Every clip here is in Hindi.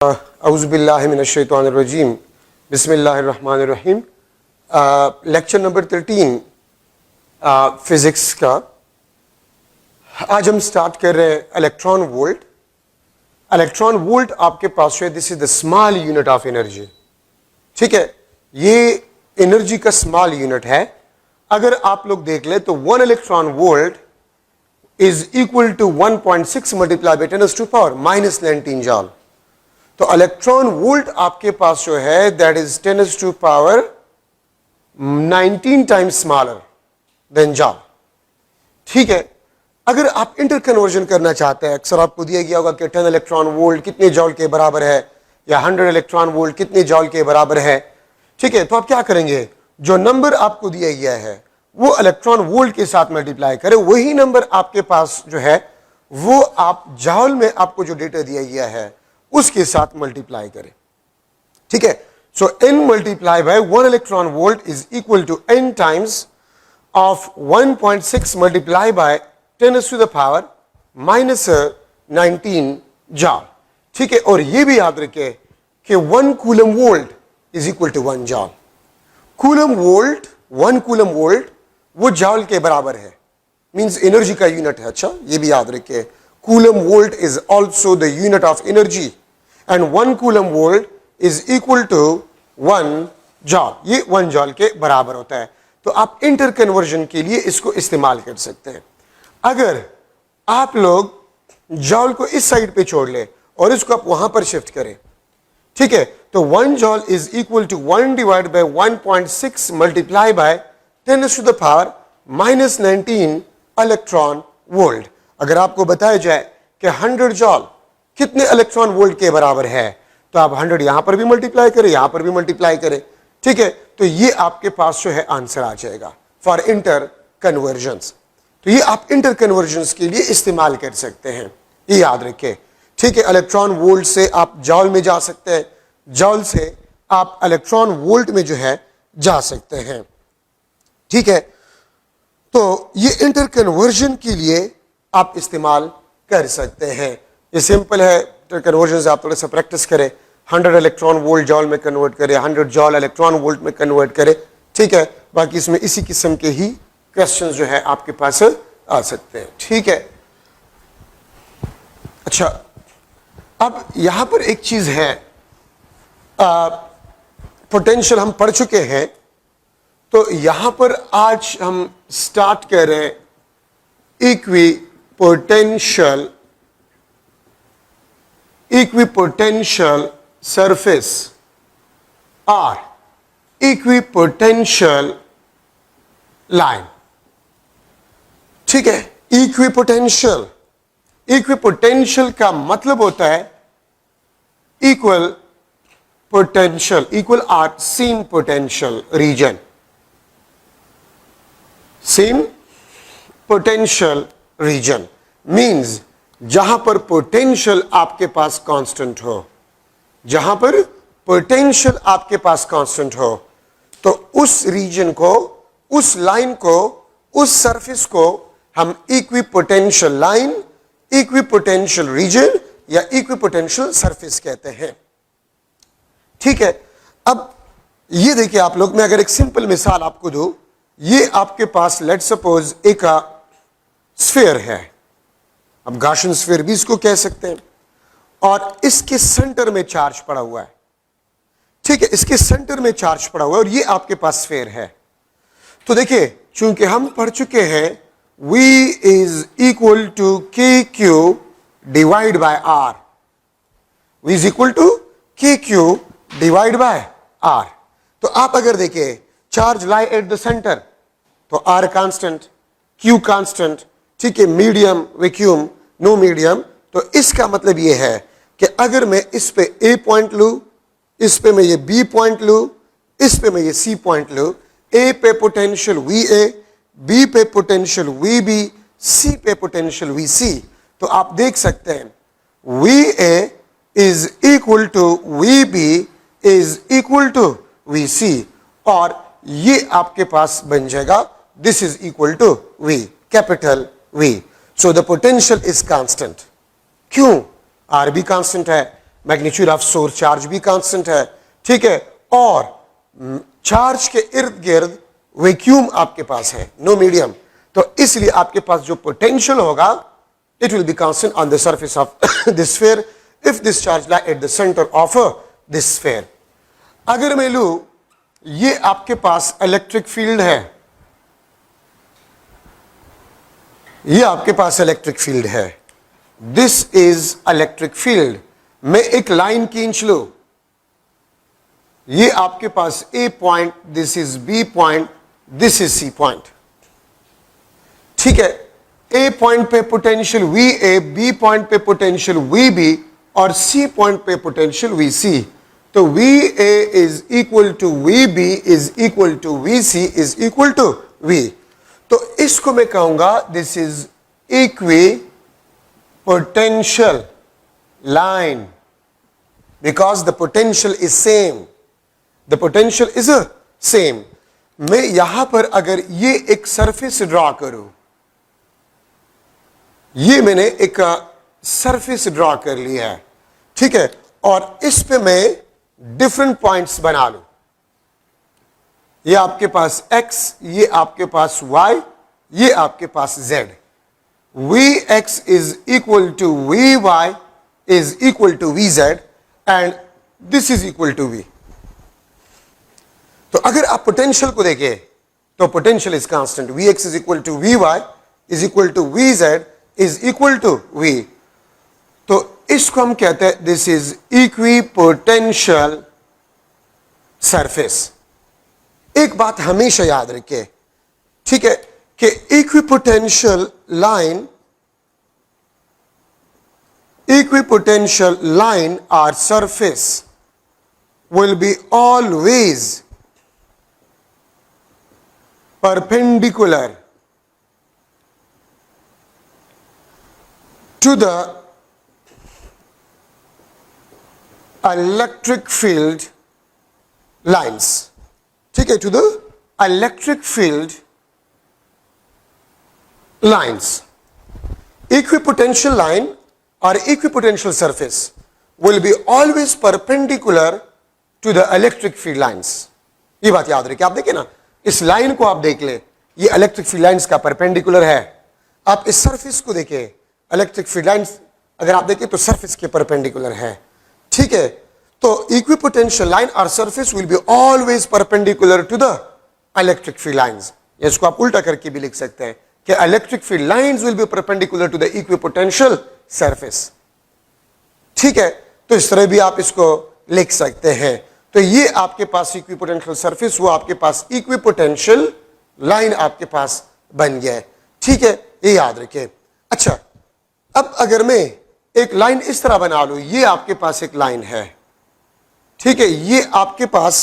औज़ुबिल्लाहिमिनश्शैतानिर्रजीम बिस्मिल्लाहिर्रहमानिर्रहीम। लेक्चर नंबर 13 फिजिक्स का। आज हम स्टार्ट कर रहे हैं इलेक्ट्रॉन वोल्ट। इलेक्ट्रॉन वोल्ट आपके पास है, this is the small unit of energy. ठीक है, ये एनर्जी का स्मॉल यूनिट है। अगर आप लोग देख ले तो 1 electron volt is equal to 1.6 multiply by 10⁻⁻19 joule. तो इलेक्ट्रॉन वोल्ट आपके पास जो है that is 10⁻19 times smaller than joule. ठीक है, अगर आप इंटर कन्वर्जन करना चाहते हैं, अक्सर आपको दिया गया होगा कि 10 इलेक्ट्रॉन वोल्ट कितने जॉल के बराबर है या 100 इलेक्ट्रॉन वोल्ट कितने जॉल के बराबर है। ठीक है, तो आप क्या करेंगे, जो नंबर आपको दिया गया है वो इलेक्ट्रॉन वोल्ट के साथ मल्टीप्लाई करें, वही नंबर आपके पास जो है वो आप जॉल में आपको जो डेटा दिया गया है उसके साथ मल्टीप्लाई करें। ठीक है, so n multiply by 1 electron volt is equal to n times of 1.6 multiply by 10⁻⁻19 joule. ठीक है, और ये भी याद रखें कि 1 coulomb volt is equal to 1 joule. Coulomb volt 1 coulomb volt वो जॉल के बराबर है, मींस एनर्जी का यूनिट है। अच्छा, ये भी याद रखें, coulomb volt is also the unit of energy and 1 coulomb volt is equal to 1 joule. ये 1 जॉल के बराबर होता है। तो आप इंटर कन्वर्जन के लिए इसको इस्तेमाल कर सकते हैं। अगर आप लोग जॉल को इस साइड पे छोड़ ले और इसको आप वहां पर शिफ्ट करें, ठीक है, तो 1 joule is equal to 1 divide by 1.6 multiply by 10⁻⁻19 electron volt. अगर आपको बताया जाए कि 100 जॉल कितने इलेक्ट्रॉन वोल्ट के बराबर है, तो आप 100 यहां पर भी मल्टीप्लाई करें, यहां पर भी मल्टीप्लाई करें। ठीक है, तो ये आपके पास जो है आंसर आ जाएगा फॉर इंटर कन्वर्जन्स। तो ये आप इंटर कन्वर्जन्स के लिए इस्तेमाल कर सकते हैं, ये याद रखें। ठीक है, इलेक्ट्रॉन वोल्ट से आप जॉल में जा सकते हैं, जॉल से आप इलेक्ट्रॉन वोल्ट में जो है जा सकते हैं। ठीक है, तो ये इंटर कन्वर्जन के लिए आप इस्तेमाल कर सकते हैं। ये सिंपल है, इंटर कन्वर्जन से आप थोड़ा सा प्रैक्टिस करें, 100 इलेक्ट्रॉन वोल्ट जॉल में कन्वर्ट करें, 100 जॉल इलेक्ट्रॉन वोल्ट में कन्वर्ट करें। ठीक है, बाकी इसमें इसी किस्म के ही क्वेश्चन जो है आपके पास आ सकते हैं। ठीक है, अच्छा, अब यहां पर एक चीज है, पोटेंशियल हम पढ़ चुके हैं, तो यहां पर आज हम स्टार्ट कर रहे हैं इक्विपोटेंशियल सरफेस और इक्विपोटेंशियल लाइन। ठीक है, इक्विपोटेंशियल का मतलब होता है equal potential, equal or same potential region. Same potential region means जहां पर पोटेंशियल आपके पास कांस्टेंट हो, जहां पर पोटेंशियल आपके पास कांस्टेंट हो, तो उस रीजन को, उस लाइन को, उस सरफेस को हम इक्विपोटेंशियल लाइन, इक्विपोटेंशियल रीजन या इक्विपोटेंशियल सरफेस कहते हैं। ठीक है, अब ये देखिए आप लोग, मैं अगर एक सिंपल मिसाल आपको दूं, ये आपके पास लेट सपोज एक स्फीयर है, अब गाशन स्फीयर भी इसको कह सकते हैं, और इसके सेंटर में चार्ज पड़ा हुआ है। ठीक है, इसके सेंटर में चार्ज पड़ा हुआ है और ये आपके पास स्फीयर है। तो देखिए, चूंकि हम पढ़ चुके हैं V is equal to K Q divide by R, V is equal to K Q divide by R. तो आप अगर देखें, charge lie at the centre, तो आर कांस्टेंट, क्यू कांस्टेंट। ठीक है, मीडियम, वैक्यूम, नो मीडियम। तो इसका मतलब यह है कि अगर मैं इस पे ए पॉइंट लूं, इस पे मैं ये बी पॉइंट लूं, इस पे मैं ये सी पॉइंट लूं, ए पे पोटेंशियल वी ए, बी पे पोटेंशियल वी बी, सी पे पोटेंशियल वी सी, तो आप देख सकते हैं V A is equal to V B is equal to V C, और ये आपके पास बन जाएगा this is equal to V, capital V. So the potential is constant. क्यों? आर भी कांस्टेंट है, मैग्नीट्यूड ऑफ सोर्स चार्ज भी कांस्टेंट है, ठीक है, और चार्ज के इर्द गिर्द वैक्यूम आपके पास है, नो मीडियम, तो इसलिए आपके पास जो पोटेंशियल होगा it will be constant on the surface of this sphere if this charge lie at the centre of this sphere. अगर मैं लूं ये आपके पास इलेक्ट्रिक फील्ड है, ये आपके पास इलेक्ट्रिक फील्ड है, दिस इज इलेक्ट्रिक फील्ड, मैं एक लाइन खींच लूं, ये आपके पास A point, this is B point, this is C point, ठीक है, ए पॉइंट पे potential V A, B point पे पोटेंशियल वी बी और सी पॉइंट पे पोटेंशियल वी सी, तो V A is equal to V B is equal to V C is equal to V, तो इसको मैं कहूंगा this is equi potential line because the potential is same, the potential is same. मैं यहां पर अगर ये एक सरफेस ड्रॉ करूं, ये मैंने एक सरफेस ड्रॉ कर लिया है, ठीक है, और इस पे मैं डिफरेंट पॉइंट्स बना लूं, ये आपके पास x, ये आपके पास y, ये आपके पास z, vx is equal to vy is equal to vz and this is equal to v। तो अगर आप पोटेंशियल को देखें तो potential is constant, vx is equal to vy is equal to vz is equal to v, तो इसको हम कहते हैं दिस इज इक्विपोटेंशियल सरफेस। एक बात हमेशा याद रखिए, ठीक है, कि इक्विपोटेंशियल लाइन और surface will be always perpendicular to the electric field lines, ठीक है, to the electric field lines. Equipotential line or equipotential surface will be always perpendicular to the electric field lines. ये बात याद रखिए, आप देखिए ना, इस लाइन को आप देख ले, ये इलेक्ट्रिक फील्ड लाइंस का परपेंडिकुलर है, आप इस सरफेस को देखिए, इलेक्ट्रिक फील्ड लाइंस अगर आप देखिए तो सरफेस के परपेंडिकुलर है, ठीक है, तो इक्विपोटेंशियल लाइन और surface will be always perpendicular to the electric field lines. इसको आप उल्टा करके भी लिख सकते हैं कि electric field lines will be perpendicular to the equipotential surface, ठीक है, तो इस तरह भी आप इसको लिख सकते हैं। तो ये आपके पास इक्विपोटेंशियल सरफेस, वो आपके पास इक्विपोटेंशियल लाइन आपके पास बन गया है, ठीक है, ये याद रखिए। अच्छा, अब अगर मैं एक लाइन इस तरह बना लूं, ये आपके पास एक लाइन है, ठीक है, ये आपके पास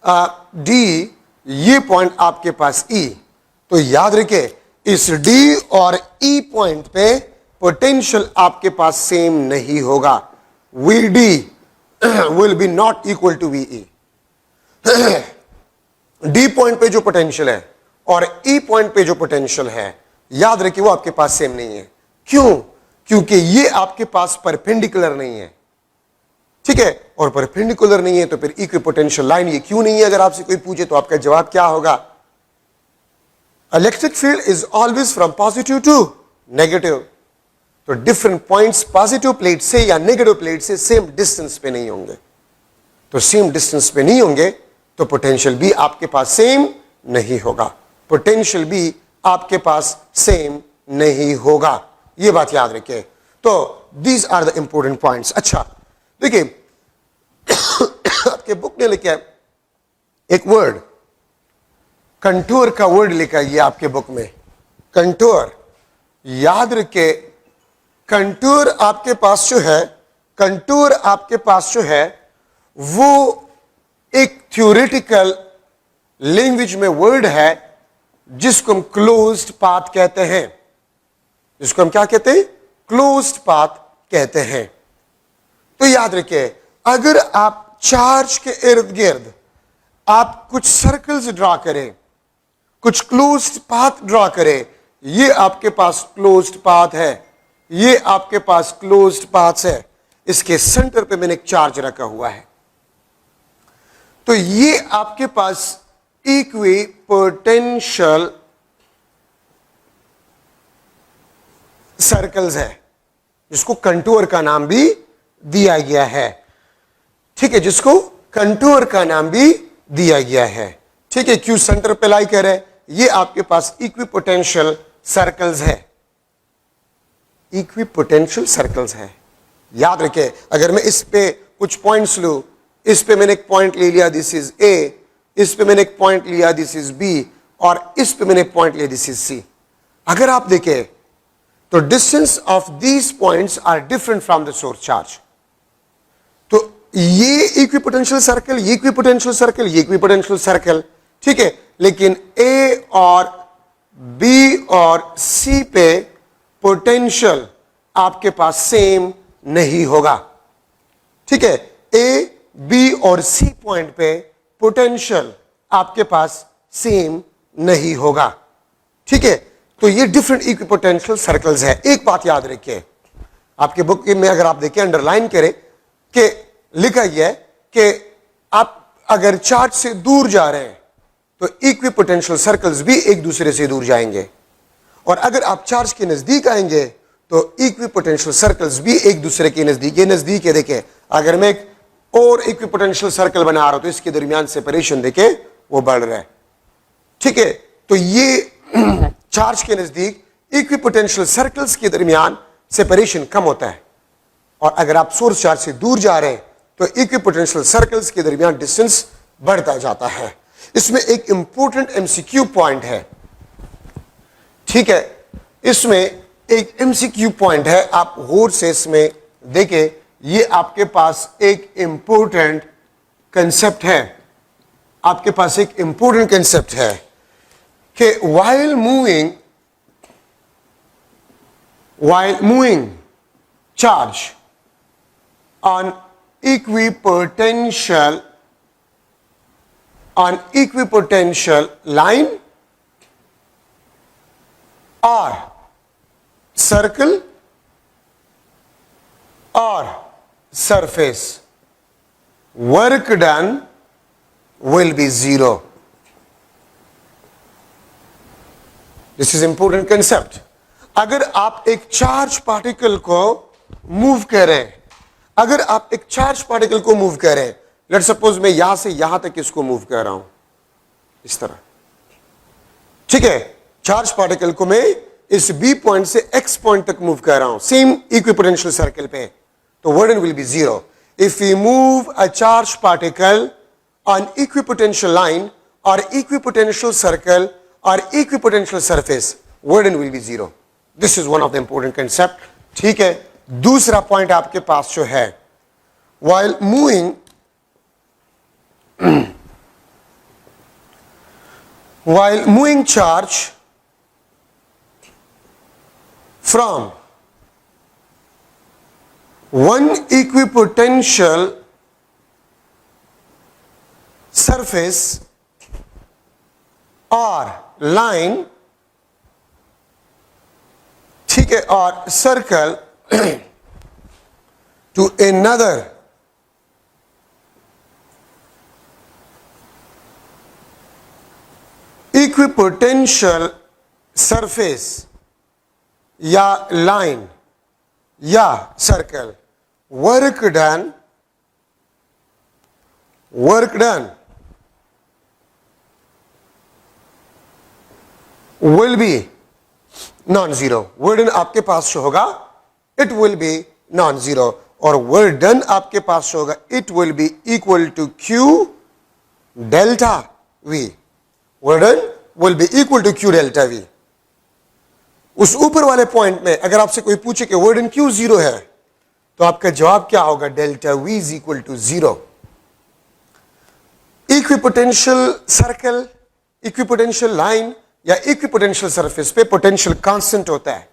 डी, ये पॉइंट आपके पास ई, तो याद रखिए इस डी और ई पॉइंट पे पोटेंशियल आपके पास सेम नहीं होगा, V D will be not equal to V E. D point पे जो पोटेंशियल है और ई पॉइंट पे जो पोटेंशियल है, याद रखिए वो आपके पास सेम नहीं है। क्यों? क्योंकि ये आपके पास परपेंडिकुलर नहीं है, ठीक है, और परपेंडिकुलर नहीं है तो फिर इक्विपोटेंशियल लाइन ये क्यों नहीं है? अगर आपसे कोई पूछे तो आपका जवाब क्या होगा? Electric field is always from positive to negative, तो डिफरेंट पॉइंट्स पॉजिटिव प्लेट से या नेगेटिव प्लेट से सेम डिस्टेंस पे नहीं होंगे, तो सेम डिस्टेंस पे नहीं होंगे तो पोटेंशियल भी आपके पास सेम नहीं होगा, पोटेंशियल भी आपके पास सेम नहीं होगा, ये बात याद रखिए। तो these are the important points. अच्छा देखिए आपके बुक में लिखा है एक वर्ड, कंटूर का वर्ड लिखा है ये आपके बुक में, कंटूर। याद रखिए कंटूर आपके पास जो है, कंटूर आपके पास जो है वो एक थ्योरेटिकल लैंग्वेज में वर्ड है जिसको हम क्लोज्ड पाथ कहते हैं, जिसको हम क्या कहते हैं? क्लोज्ड पाथ कहते हैं। तो याद रखिए अगर आप चार्ज के इर्द गिर्द आप कुछ सर्कल्स ड्रॉ करें, कुछ क्लोज्ड पाथ ड्रॉ करें, ये आपके पास क्लोज्ड पाथ है, ये आपके पास क्लोज्ड पाथ है, इसके सेंटर पे मैंने एक चार्ज रखा हुआ है। तो ये आपके पास इक्विपोटेंशियल सर्कल्स है, जिसको कंटूर का नाम भी दिया गया है। ठीक है, जिसको कंटूर का नाम भी दिया गया है। ठीक है, क्यू सेंटर पे लाई कर है, ये आपके पास इक्विपोटेंशियल सर्कल्स है, इक्विपोटेंशियल सर्कल्स है। याद रखें, अगर मैं इस पे कुछ पॉइंट्स लूं, इस पे मैंने एक पॉइंट ले लिया, दिस इज ए, इस पे मैंने एक पॉइंट लिया, दिस इज बी, और इस पे मैंने एक पॉइंट लिया, दिस इज सी। अगर आप देखें तो distance of these points are different from the source charge. तो ये इक्विपोटेंशियल सर्कल, ये इक्विपोटेंशियल सर्कल, ये इक्विपोटेंशियल सर्कल, ठीक है, लेकिन ए और बी और सी पे पोटेंशियल आपके पास सेम नहीं होगा। ठीक है, ए बी और सी पॉइंट पे पोटेंशियल आपके पास सेम नहीं होगा। ठीक है, तो ये डिफरेंट इक्विपोटेंशियल सर्कल्स है। एक बात याद रखिए, आपके बुक में अगर आप देखिए अंडरलाइन करें कि लिखा गया है कि आप अगर चार्ज से दूर जा रहे हैं तो इक्विपोटेंशियल सर्कल्स भी एक दूसरे से दूर जाएंगे, और अगर आप चार्ज के नजदीक आएंगे तो इक्विपोटेंशियल सर्कल्स भी एक दूसरे के नजदीक है। देखें, अगर मैं एक और इक्विपोटेंशियल सर्कल बना रहा हूं तो इसके दरमियान सेपरेशन देखे वो बढ़ रहा है। ठीक है, तो ये चार्ज के नजदीक इक्विपोटेंशियल सर्कल्स के दरमियान सेपरेशन कम होता है, और अगर आप सोर्स चार्ज से दूर जा रहे हैं तो इक्विपोटेंशियल सर्कल्स के दरमियान डिस्टेंस बढ़ता जाता है। इसमें एक इंपॉर्टेंट एमसीक्यू पॉइंट है। ठीक है, इसमें एक एमसीक्यू पॉइंट है, आप गौर से इसमें देखें। ये आपके पास एक इंपॉर्टेंट कंसेप्ट है, आपके पास एक इंपॉर्टेंट कंसेप्ट है कि while moving charge on equipotential line or circle or surface, work done will be zero. This is important concept. अगर आप एक चार्ज पार्टिकल को मूव करें, अगर आप एक चार्ज पार्टिकल को मूव करें, लेट्स सपोज मैं यहां से यहां तक इसको मूव कर रहा हूं, इस तरह। ठीक है, चार्ज पार्टिकल को मैं इस बी पॉइंट से एक्स पॉइंट तक मूव कर रहा हूं, सेम इक्विपोटेंशियल सर्कल पे, तो work done will be zero. If you move a charge particle on equipotential line और इक्विपोटेंशियल सर्कल और equipotential surface, work done will be zero. This is one of the important concept. ठीक है, दूसरा पॉइंट आपके पास जो है, while moving charge from one equipotential surface or line, ठीक है, और circle to another equipotential surface या लाइन या circle, work done will be non zero. Work done आपके पास जो होगा it will be non zero, और वर्क डन आपके पास जो होगा it will be equal to Q delta V. Work done will be equal to Q delta V. उस ऊपर वाले पॉइंट में अगर आपसे कोई पूछे कि वर्क डन क्यों जीरो है, तो आपका जवाब क्या होगा? Delta V is equal to zero. Equipotential circle, equipotential line या इक्विपोटेंशियल सरफेस पे पोटेंशियल कांस्टेंट होता है।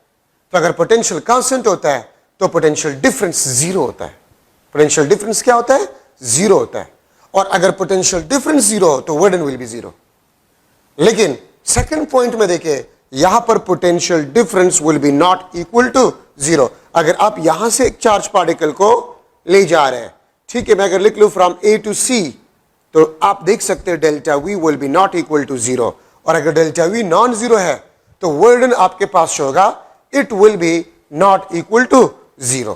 तो अगर पोटेंशियल कांस्टेंट होता है तो पोटेंशियल डिफरेंस जीरो होता है। पोटेंशियल डिफरेंस क्या होता है? जीरो होता है। और अगर पोटेंशियल डिफरेंस जीरो हो तो work done will be zero. लेकिन सेकंड पॉइंट में देखें, यहां पर potential difference will be not equal to zero. अगर आप यहां से एक चार्ज पार्टिकल को ले जा रहे हैं। ठीक है, मैं अगर लिख लूं फ्रॉम ए टू सी, तो आप देख सकते हैं delta V will be not equal to zero, और अगर डेल्टा वी नॉन जीरो है तो वर्डन आपके पास होगा it will be not equal to zero.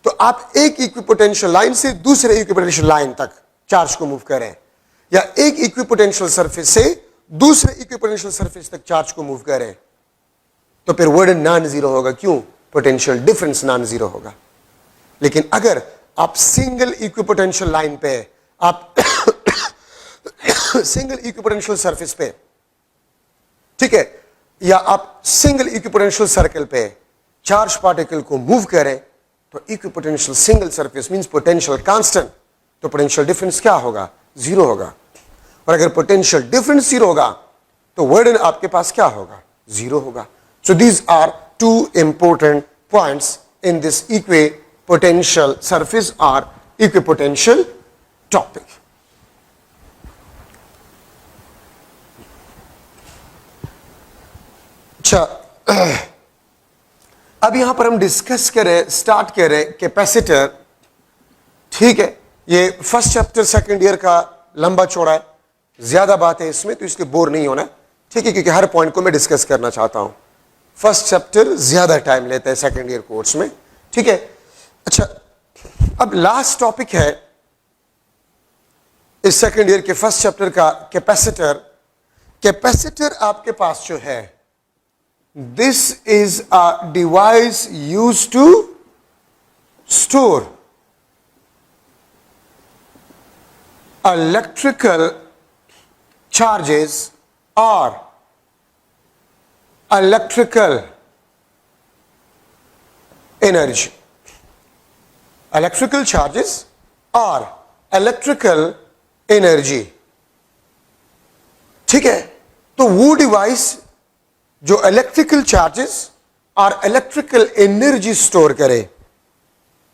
तो आप एक इक्विपोटेंशियल लाइन से दूसरे इक्विपोटेंशियल लाइन तक चार्ज को मूव करें, या एक इक्विपोटेंशियल सरफेस से दूसरे इक्विपोटेंशियल सरफेस तक चार्ज को मूव करें, तो फिर वर्डन नॉन जीरो होगा। क्यों? पोटेंशियल डिफरेंस नॉन जीरो होगा। लेकिन अगर आप सिंगल इक्विपोटेंशियल लाइन पे, आप सिंगल इक्विपोटेंशियल सरफेस पे, ठीक है, या आप सिंगल इक्विपोटेंशियल सर्कल पे चार्ज पार्टिकल को मूव करें, तो equipotential single surface means potential constant, तो पोटेंशियल डिफरेंस क्या होगा? जीरो होगा। और अगर पोटेंशियल डिफरेंस जीरो होगा तो वर्डन आपके पास क्या होगा? जीरो होगा। So these are two important points in this equipotential surface और इक्विपोटेंशियल टॉपिक। अच्छा, अब यहां पर हम डिस्कस करें, स्टार्ट करें कैपेसिटर। ठीक है, ये फर्स्ट चैप्टर सेकंड ईयर का लंबा चौड़ा है, ज्यादा बात है इसमें, तो इसलिए बोर नहीं होना। ठीक है, क्योंकि हर पॉइंट को मैं डिस्कस करना चाहता हूं। फर्स्ट चैप्टर ज्यादा टाइम लेता है सेकंड ईयर कोर्स में। ठीक है, अच्छा, अब लास्ट टॉपिक है इस सेकंड ईयर के फर्स्ट चैप्टर का, कैपेसिटर। कैपेसिटर आपके पास जो है, this is a device used to store electrical charges or electrical energy. Electrical charges or electrical energy. ठीक है, तो वो डिवाइस जो इलेक्ट्रिकल चार्जेस और इलेक्ट्रिकल एनर्जी स्टोर करे,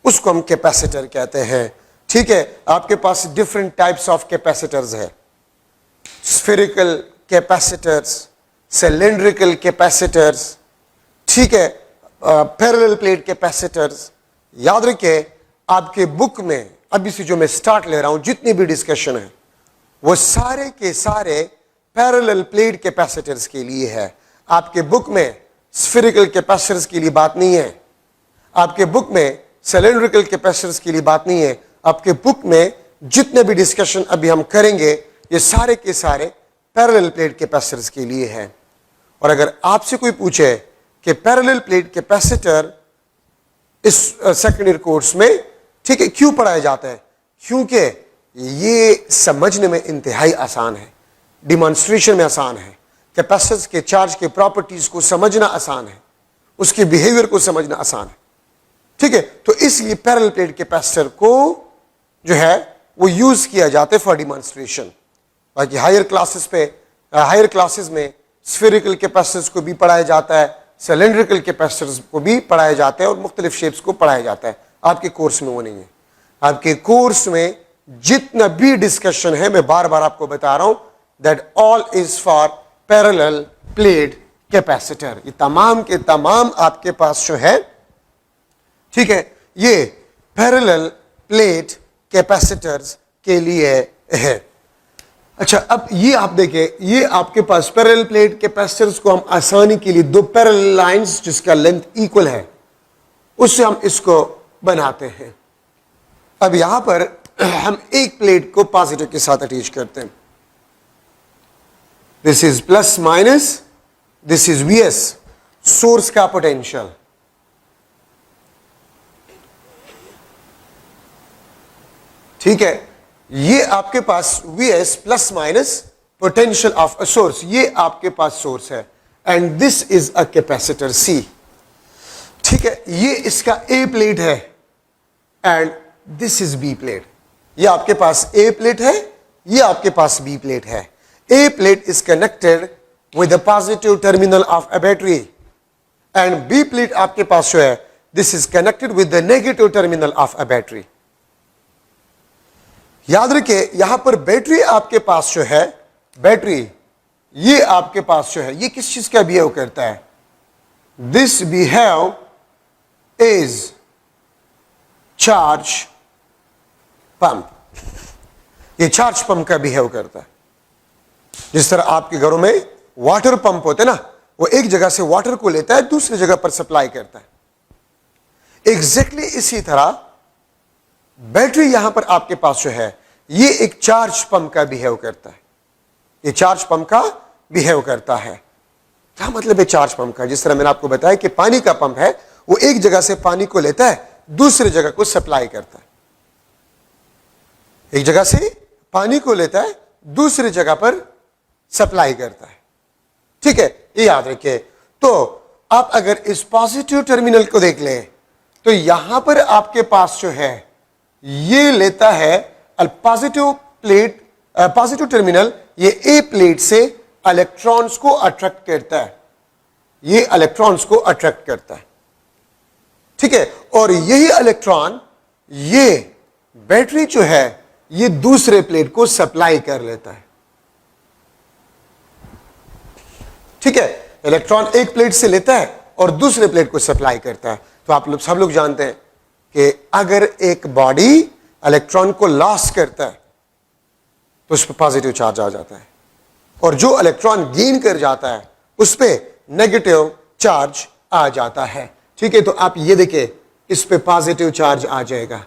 उसको हम कैपेसिटर कहते हैं। ठीक है, आपके पास डिफरेंट टाइप्स ऑफ कैपेसिटर्स है, स्फेरिकल कैपेसिटर्स, सिलिंड्रिकल कैपेसिटर्स, ठीक है, पैरेलल प्लेट कैपेसिटर्स। याद रखिए, आपके बुक में अभी से जो मैं स्टार्ट ले रहा हूं, जितनी भी डिस्कशन है वो सारे के सारे पैरेलल प्लेट कैपेसिटर्स के लिए है। आपके बुक में स्फेरिकल कैपेसिटर्स के लिए बात नहीं है, आपके बुक में सिलिंड्रिकल कैपेसिटर्स के लिए बात नहीं है। आपके बुक में जितने भी डिस्कशन अभी हम करेंगे, ये सारे के सारे पैरेलल प्लेट कैपेसिटर्स के लिए है। और अगर आपसे कोई पूछे कि पैरेलल प्लेट कैपेसिटर इस सेकेंड ईयर कोर्स में, ठीक है, क्यों पढ़ाया जाता है? क्योंकि ये समझने में इंतहाई आसान है, डिमॉन्स्ट्रेशन में आसान है, कैपेसिटर्स के चार्ज के प्रॉपर्टीज को समझना आसान है, उसके बिहेवियर को समझना आसान है। ठीक है, तो इसलिए पैरेलल प्लेट कैपेसिटर को जो है वो यूज किया जाता है फॉर डिमॉन्स्ट्रेशन। बाकी हायर क्लासेस में स्फेरिकल कैपेसिटर्स को भी पढ़ाया जाता है, सिलिंड्रिकल कैपेसिटर्स को भी पढ़ाया जाता है, और मुख्तलिफ शेप्स को पढ़ाया जाता है। आपके कोर्स में वो नहीं है। आपके कोर्स में जितना भी डिस्कशन है, मैं बार बार आपको बता रहा हूं, that all is for parallel plate capacitor. ये तमाम के तमाम आपके पास जो है, ठीक है, ये पैरेलल प्लेट कैपेसिटर्स के लिए है। अच्छा, अब ये आप देखें, ये आपके पास पैरेलल प्लेट कैपेसिटर्स को हम आसानी के लिए दो पैरेलल लाइंस जिसका लेंथ इक्वल है, उससे हम इसको बनाते हैं। अब यहां पर हम एक प्लेट को पॉजिटिव के साथ अटैच करते हैं। This is plus minus, this is Vs, source का पोटेंशियल। ठीक है, ये आपके पास Vs plus minus potential of a source, ये आपके पास सोर्स है, and this is a capacitor C। ठीक है, ये इसका A प्लेट है and this is B plate. ये आपके पास A प्लेट है, ये आपके पास B प्लेट है। A plate is connected with the positive terminal of a battery, and B plate आपके पास जो है, this is connected with the negative terminal of a battery। याद रखिए, यहां पर बैटरी आपके पास जो है, बैटरी ये आपके पास जो है, ये किस चीज का बिहेव करता है? This behave is charge pump. ये चार्ज पंप का बिहेव करता है। जिस तरह आपके घरों में वाटर पंप होते हैं ना, वो एक जगह से वाटर को लेता है, दूसरी जगह पर सप्लाई करता है। एग्जैक्टली इसी तरह बैटरी यहां पर आपके पास जो है, ये एक चार्ज पंप का बिहेव करता है। ये चार्ज पंप का बिहेव करता है। क्या मतलब है चार्ज पंप का? जिस तरह मैंने आपको बताया कि पानी का पंप है, वो एक जगह से पानी को लेता है, दूसरी जगह को सप्लाई करता है। एक जगह से पानी को लेता है, दूसरी जगह पर सप्लाई करता है। ठीक है, ये याद रखिए। तो आप अगर इस पॉजिटिव टर्मिनल को देख लें, तो यहां पर आपके पास जो है, ये लेता है पॉजिटिव प्लेट, पॉजिटिव टर्मिनल, ये ए प्लेट से इलेक्ट्रॉन्स को अट्रैक्ट करता है। ये इलेक्ट्रॉन्स को अट्रैक्ट करता है। ठीक है, और यही इलेक्ट्रॉन, ये बैटरी जो है, ये दूसरे प्लेट को सप्लाई कर लेता है। ठीक है, इलेक्ट्रॉन एक प्लेट से लेता है और दूसरे प्लेट को सप्लाई करता है। तो आप लोग सब लोग जानते हैं कि अगर एक बॉडी इलेक्ट्रॉन को लॉस करता है तो उस पर पॉजिटिव चार्ज आ जाता है, और जो इलेक्ट्रॉन गेन कर जाता है उस पर नेगेटिव चार्ज आ जाता है। ठीक है, तो आप ये देखिए, इस पे पॉजिटिव चार्ज आ जाएगा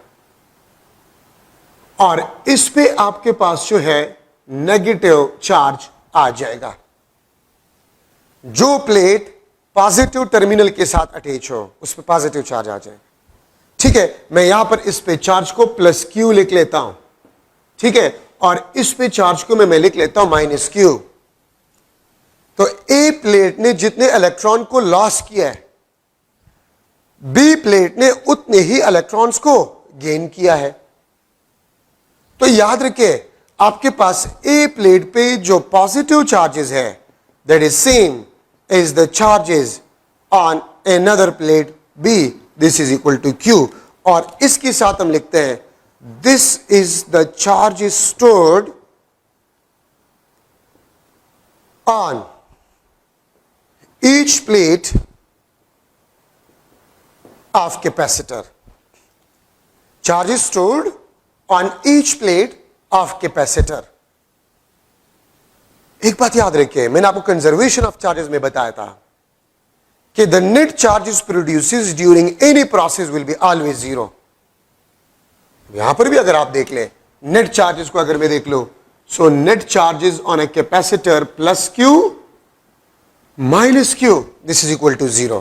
और इस पे आपके पास जो है नेगेटिव चार्ज आ जाएगा। जो प्लेट पॉजिटिव टर्मिनल के साथ अटैच हो, उस पे पॉजिटिव चार्ज आ जाएगा। ठीक है, मैं यहां पर इस पे चार्ज को प्लस क्यू लिख लेता हूं। ठीक है, और इस पे चार्ज को मैं लिख लेता हूं माइनस क्यू। तो ए प्लेट ने जितने इलेक्ट्रॉन को लॉस किया है, बी प्लेट ने उतने ही इलेक्ट्रॉन्स को गेन किया है। तो याद रखिए, आपके पास ए प्लेट पे जो पॉजिटिव चार्जेस है, that is same as the charges on another plate B, this is equal to Q. और इसके साथ हम लिखते हैं, this is the charge stored on each plate of capacitor. Charge is stored on each plate of capacitor. एक बात याद रखिए, मैंने आपको कंजर्वेशन ऑफ चार्जेस में बताया था कि the net charges produced during any process will be always zero. यहां पर भी अगर आप देख लें, नेट चार्जेस को अगर मैं देख लो, so net charges on a capacitor plus q minus q, this is equal to zero.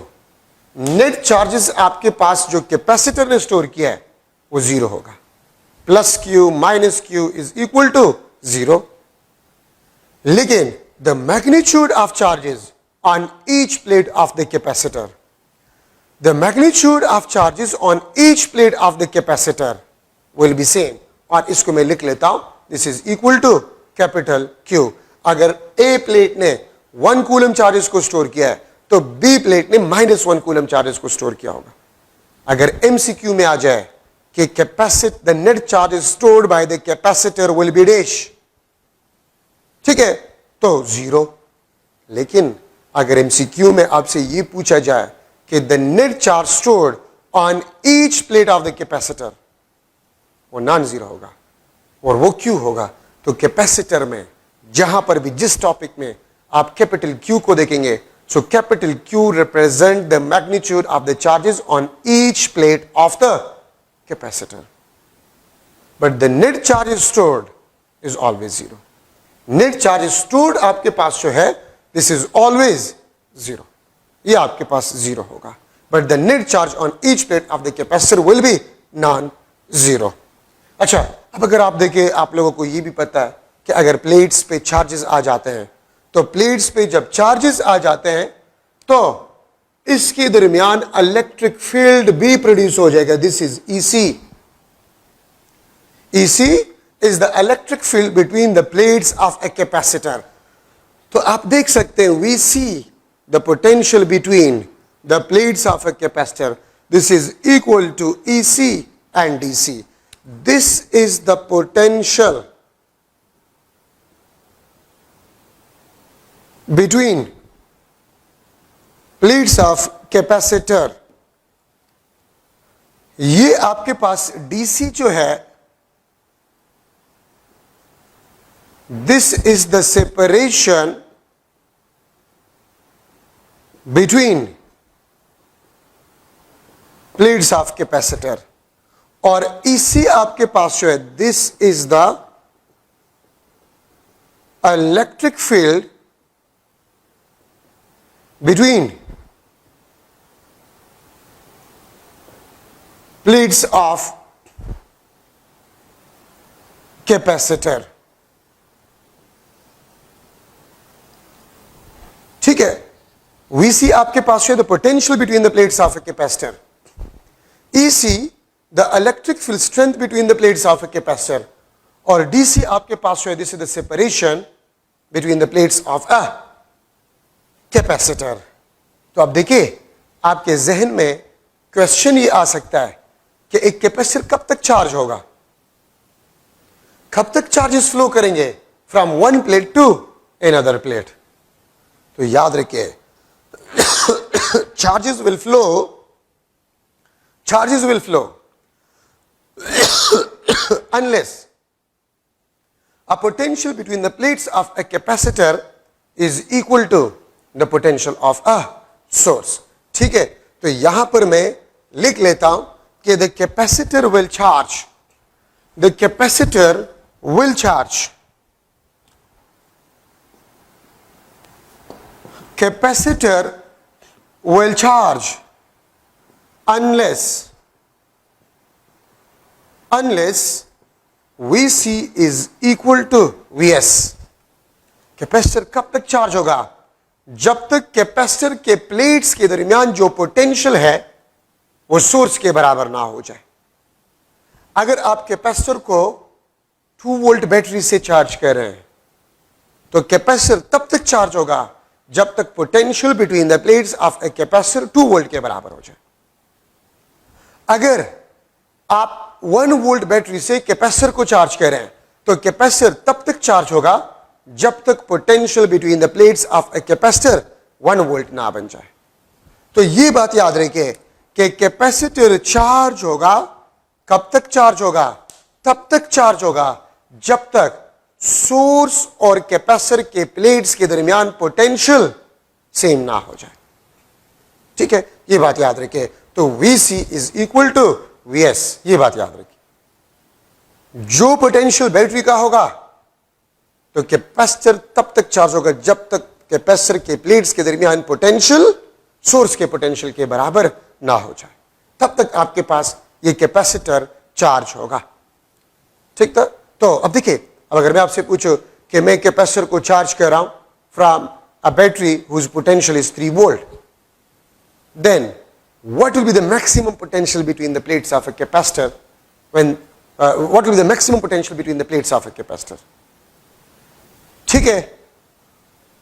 Net charges आपके पास जो कैपेसिटर ने स्टोर किया है वो जीरो होगा। Plus q minus q is equal to zero. लेकिन the magnitude of charges on each plate of the capacitor, the magnitude of charges on each plate of the capacitor will be same. और इसको मैं लिख लेता हूं, this is equal to capital q. अगर ए प्लेट ने 1 कूलम चार्जेस को स्टोर किया है, तो बी प्लेट ने -1 कूलम चार्जेस को स्टोर किया होगा। अगर एमसीक्यू में आ जाए कि capacitor, the net charges stored by the capacitor will B dash, ठीक है, तो जीरो। लेकिन अगर एमसीक्यू में आपसे ये पूछा जाए कि the net charge stored on each plate of the capacitor, वो नॉन जीरो होगा। और वो क्यों होगा? तो कैपेसिटर में जहां पर भी जिस टॉपिक में आप कैपिटल क्यू को देखेंगे, so capital Q represent the magnitude of the charges on each plate of the capacitor, but the net charge stored is always zero. Net charge stored आपके पास जो है, दिस इज ऑलवेज जीरो, ये आपके पास जीरो होगा। But the net charge on each plate of the capacitor will be non zero. अच्छा, अब अगर आप देखें, आप लोगों को ये भी पता है कि अगर प्लेट्स पे चार्जेस आ जाते हैं, तो प्लेट्स पे जब चार्जेस आ जाते हैं तो इसके दरमियान इलेक्ट्रिक फील्ड भी प्रोड्यूस हो जाएगा। This is EC. EC is the electric field between the plates of a capacitor. तो आप देख सकते हैं, V C the potential between the plates of a capacitor, this is equal to EC and DC. This is the potential between plates of capacitor. ये आपके पास डीसी जो है, this is the separation between plates of capacitor, और इसी आपके पास जो है this is the electric field between plates of capacitor. ठीक है, वीसी आपके पास है the potential between the plates of a capacitor, EC the electric field strength between the plates of a capacitor, और डीसी आपके पास है this is the separation between the plates of a capacitor. तो अब देखिए, आपके जहन में क्वेश्चन ये आ सकता है कि एक कैपेसिटर कब तक चार्ज होगा, कब तक चार्जेस फ्लो करेंगे from one plate to another plate. तो याद रखिए, charges will flow unless a potential between the plates of a capacitor is equal to the potential of a source। ठीक है, तो यहां पर मैं लिख लेता हूं कि the capacitor will charge unless Vc is equal to Vs। Capacitor कब तक चार्ज होगा, जब तक कैपेसिटर के प्लेट्स के दरमियान जो पोटेंशियल है वो सोर्स के बराबर ना हो जाए। अगर आप कैपेसिटर को 2 वोल्ट बैटरी से चार्ज कर रहे हैं तो कैपेसिटर तब तक चार्ज होगा जब तक potential between the plates of a capacitor 2 volt के बराबर हो जाए। अगर आप 1 वोल्ट बैटरी से कैपेसिटर को चार्ज कर रहे हैं तो कैपेसिटर तब तक चार्ज होगा जब तक potential between the plates of a capacitor 1 volt ना बन जाए। तो ये बात याद रखिए कि कैपेसिटर चार्ज होगा, कब तक चार्ज होगा, तब तक चार्ज होगा जब तक सोर्स और कैपेसिटर के प्लेट्स के दरमियान पोटेंशियल सेम ना हो जाए। ठीक है, ये बात याद रखिए। तो Vc is equal to Vs, ये बात याद रखिए। जो पोटेंशियल बैटरी का होगा तो कैपेसिटर तब तक चार्ज होगा जब तक कैपेसिटर के प्लेट्स के दरमियान पोटेंशियल सोर्स के पोटेंशियल के बराबर ना हो जाए, तब तक आपके पास ये कैपेसिटर चार्ज होगा। ठीक था, तो अब देखिए, अब अगर मैं आपसे पूछूं कि मैं कैपेसिटर को चार्ज कर रहा हूं from a battery whose potential is 3 volt, then what will be the maximum potential between the plates of a capacitor when what will be the maximum potential between the plates of a capacitor। ठीक है,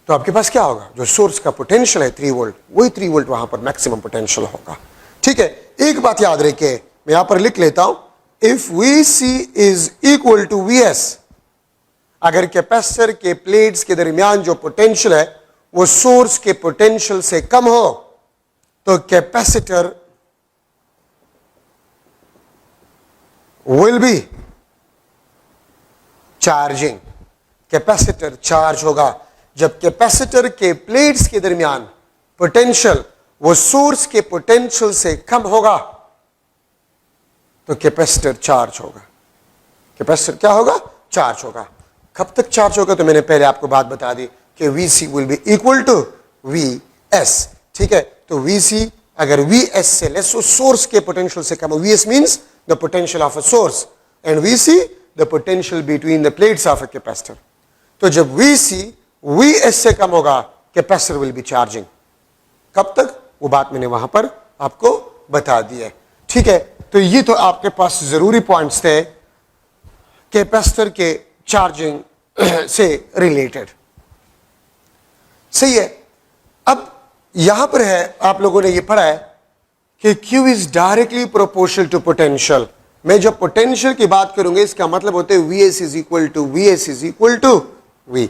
तो आपके पास क्या होगा, जो सोर्स का पोटेंशियल है 3 वोल्ट, वही 3 वोल्ट वहां पर मैक्सिमम पोटेंशियल होगा। ठीक है, एक बात याद रखिए, मैं यहां पर लिख लेता हूं, if Vc is equal to Vs, अगर कैपेसिटर के प्लेट्स के दरमियान जो पोटेंशियल है वो सोर्स के पोटेंशियल से कम हो तो capacitor will B charging. Capacitor charge होगा जब कैपेसिटर के प्लेट्स के दरमियान पोटेंशियल वो सोर्स के पोटेंशियल से कम होगा तो कैपेसिटर चार्ज होगा। कैपेसिटर क्या होगा, चार्ज होगा। कब तक चार्ज होगा, तो मैंने पहले आपको बात बता दी कि Vc will be equal to Vs। ठीक है, तो Vc अगर Vs से लेस हो, सोर्स के पोटेंशियल से कम हो, Vs means the potential of a source and Vc the potential between the plates of a capacitor. तो जब Vc Vs से कम होगा कैपेसिटर विल बी चार्जिंग। कब तक, वो बात मैंने वहां पर आपको बता दी है। ठीक है, तो ये तो आपके पास जरूरी पॉइंट्स थे कैपेसिटर के चार्जिंग से रिलेटेड। सही है, अब यहां पर है, आप लोगों ने ये पढ़ा है कि Q is directly proportional to potential. मैं जब पोटेंशियल की बात करूंगा इसका मतलब होता है Vs is equal to Vs is equal to V,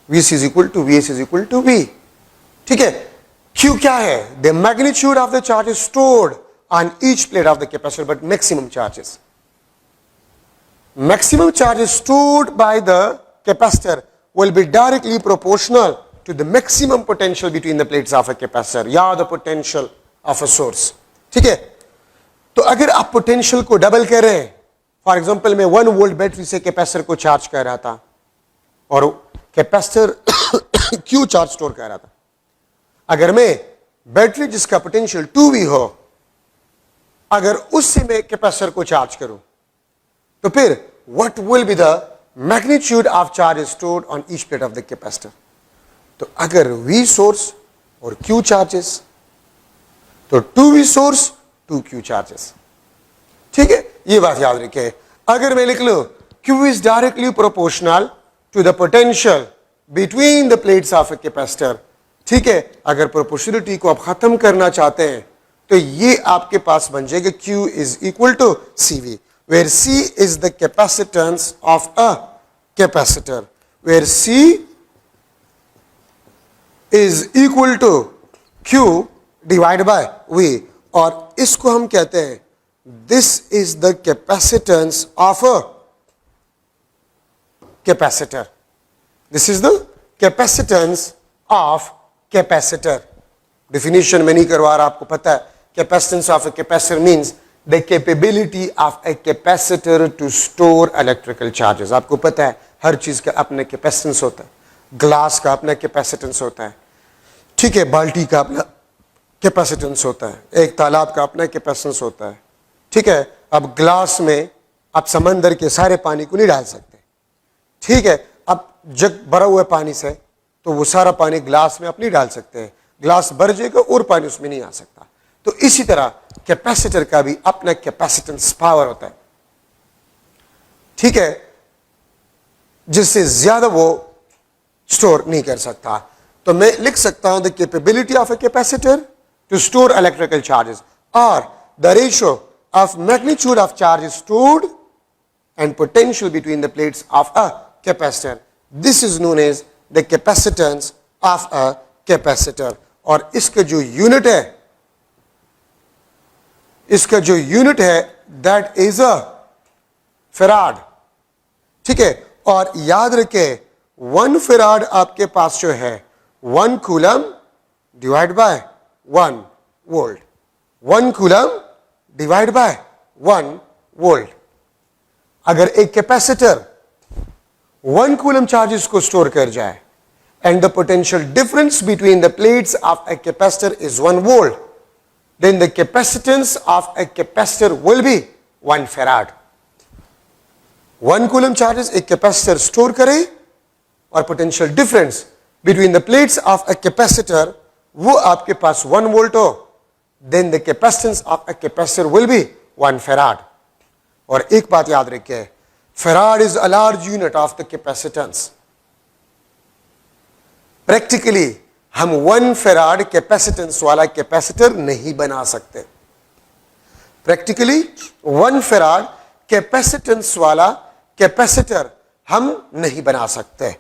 Vs is equal to Vs is equal to V। ठीक है, Q क्या है, the magnitude of the charge stored on each plate of the capacitor, but maximum charges. Maximum charges stored by the capacitor will be directly proportional to the maximum potential between the plates of a capacitor या the potential of a source. ठीक है, तो अगर आप पोटेंशियल को डबल कर रहे हैं, फॉर एग्जांपल मैं 1 वोल्ट बैटरी से कैपेसिटर को चार्ज कर रहा था और कैपेसिटर क्यू चार्ज स्टोर कर रहा था, अगर मैं बैटरी जिसका पोटेंशियल 2V हो, अगर उससे मैं कैपेसिटर को चार्ज करूं, तो फिर what will be the magnitude of charge stored on each plate of the capacitor. तो अगर V सोर्स और Q चार्जेस, तो 2V सोर्स 2Q चार्जेस. ठीक है, ये बात याद रखिए. अगर मैं लिख लूं Q is directly proportional to the potential between the plates of a capacitor. ठीक है, अगर प्रोपोर्शनलिटी को आप खत्म करना चाहते हैं तो ये आपके पास बन जाएगा Q is equal to CV, where C is the capacitance of a capacitor, where C is equal to Q divided by V, और इसको हम कहते हैं this is the capacitance of a capacitor. This is the capacitance of capacitor. Definition में नहीं करवा रहा, आपको पता है. Capacitance of a capacitor means the capability of a capacitor to store electrical charges. आपको पता है हर चीज का अपना कैपेसिटेंस होता है. ग्लास का अपना कैपेसिटेंस होता है, ठीक है, बाल्टी का अपना कैपेसिटेंस होता है, एक तालाब का अपना कैपेसिटेंस होता है. ठीक है, अब ग्लास में आप समंदर के सारे पानी को नहीं डाल सकते. ठीक है, अब जग भरा हुआ पानी से तो वो सारा पानी ग्लास में आप नहीं डाल सकते हैं, ग्लास भर जाएगा और पानी उसमें नहीं आ सकता. तो इसी तरह कैपेसिटर का भी अपना कैपेसिटेंस पावर होता है. ठीक है, जिससे ज्यादा वो स्टोर नहीं कर सकता. तो मैं लिख सकता हूं the capability of a capacitor to store electrical charges और the ratio of magnitude of charge stored and potential between the plates of a capacitor. This is known as the capacitance of a capacitor. और इसका जो यूनिट है, इसका जो यूनिट है दैट इज अ फेराड. ठीक है, और याद रखे 1 फेराड आपके पास जो है 1 coulomb divide by 1 volt. 1 coulomb divide by 1 volt. अगर एक कैपेसिटर 1 कूलम चार्जेस को स्टोर कर जाए and the potential difference between the plates of a capacitor is 1 volt, then the capacitance of a capacitor will be 1 farad. 1 coulomb charges एक कैपेसिटर स्टोर करे और potential difference between the plates of a capacitor वो आपके पास 1 वोल्ट हो, then the capacitance of a capacitor will be 1 farad. और एक बात याद रखिए, farad is a large unit of the capacitance. Practically हम 1 फैराड कैपेसिटेंस वाला कैपेसिटर नहीं बना सकते. प्रैक्टिकली 1 फैराड कैपेसिटेंस वाला कैपेसिटर हम नहीं बना सकते.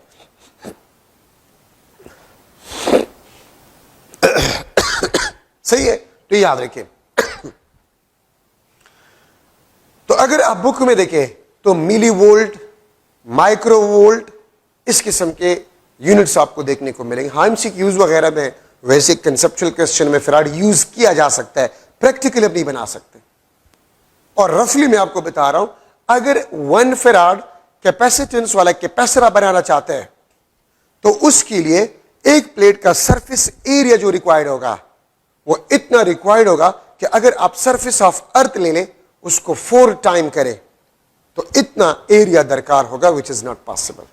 सही है, तो याद रखिए. तो अगर आप बुक में देखें तो मिली वोल्ट, माइक्रो वोल्ट, इस किस्म के यूनिट्स आपको देखने को मिलेंगे. हाँ, एमसीक्यूज वगैरह में वैसे कंसेप्चुअल क्वेश्चन में फैराड यूज किया जा सकता है, प्रैक्टिकली आप नहीं बना सकते. और रफली मैं आपको बता रहा हूं, अगर 1 फैराड कैपेसिटेंस वाला कैपेसिटर बनाना चाहते हैं तो उसके लिए एक प्लेट का सरफेस एरिया जो रिक्वायर्ड होगा वो इतना रिक्वायर्ड होगा कि अगर आप सरफेस ऑफ अर्थ ले लें उसको 4 टाइम करें तो इतना एरिया दरकार होगा, विच इज नॉट पॉसिबल.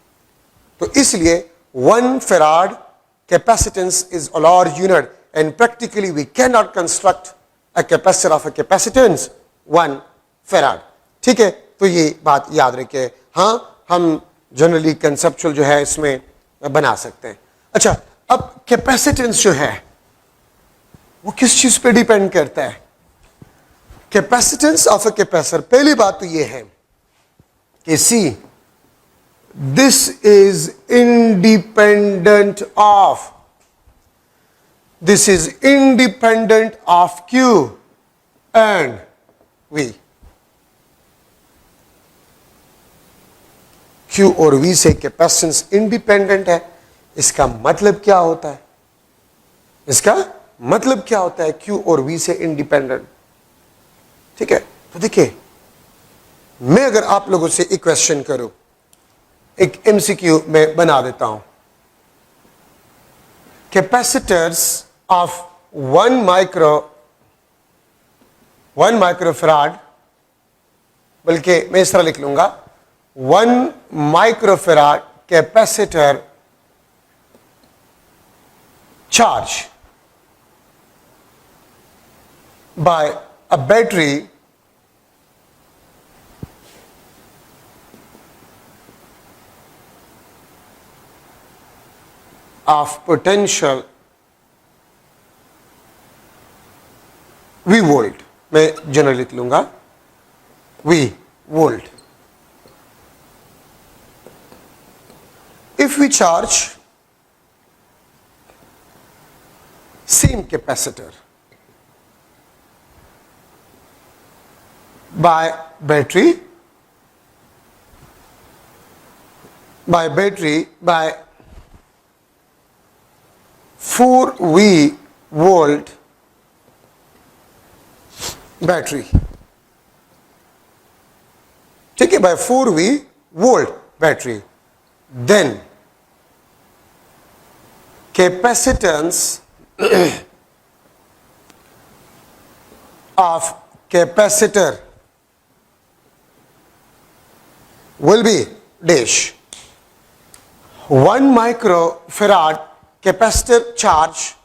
तो इसलिए 1 farad capacitance is a large unit and practically we cannot construct a capacitor of a capacitance 1 farad. ठीक है, तो ये बात याद रखिए. हाँ, हम जनरली कंसेप्चुअल जो है इसमें बना सकते हैं. अच्छा, अब कैपेसिटेंस जो है वो किस चीज पे डिपेंड करता है? कैपेसिटेंस ऑफ अ कैपेसिटर, पहली बात तो ये है कि सी this is independent of Q and V। Q और V से कैपेसिटेंस इंडिपेंडेंट है। इसका मतलब क्या होता है? इसका मतलब क्या होता है Q और V से इंडिपेंडेंट? ठीक है, तो देखिए, मैं अगर आप लोगों से एक क्वेश्चन करूं, एक MCQ में बना देता हूं, कैपेसिटर्स ऑफ 1 माइक्रोफैराड, बल्कि मैं इस तरह लिख लूंगा, 1 microfarad capacitor charge by a battery of potential V volt, मैं जनरल लिख लूंगा V volt. If we charge same capacitor by battery by 4V volt battery, ठीक है, by 4V volt battery, then capacitance of capacitor will be dash 1 microfarad capacitor charged